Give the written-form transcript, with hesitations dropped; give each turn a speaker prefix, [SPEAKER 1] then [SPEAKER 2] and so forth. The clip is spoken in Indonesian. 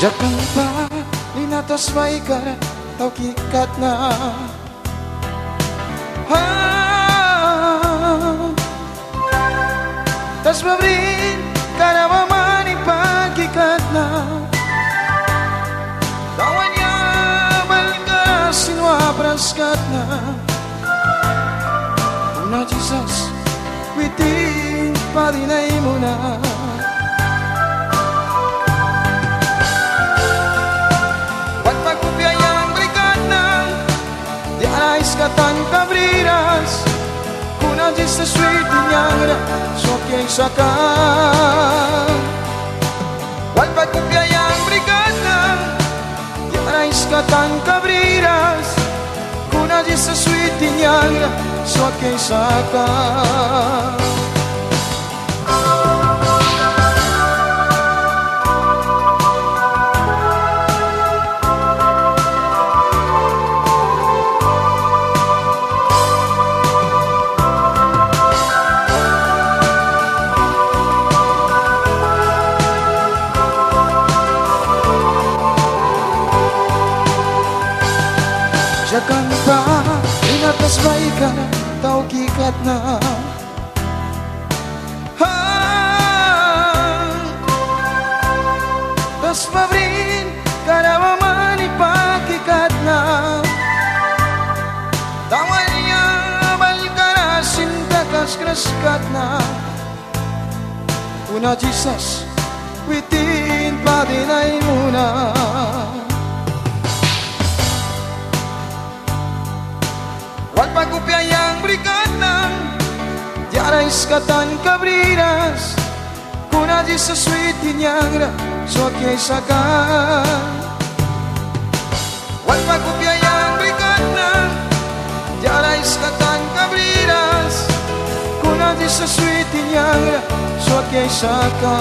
[SPEAKER 1] Jangan pa linatas baikara tau kikat na Tas mabrin kada mamani pagkikat na Tawan niya balga sinwa praskat na Una Jesus witing padinay mo na Wat magkubyayang balikat na Di anais katan kabriras Kuna Jesus witing yangra So kay saka Wat magkubyayang balikat na Di anais katan kabriras Kuna Jesus witing yangra So kay saka Jangan pa inatas baikan tau kikat na Tas mabrin kada mamani pakikat na Tawan niya balkara sinta kaskraskat na Una Jesus witin padinay muna Wal pagkubyayang berikat ng Diarais katan kabriras Kuna Jesus witin yangra So kay saka Wal pagkubyayang berikat ng Diarais katan kabriras Kuna Jesus witin yangra So kay saka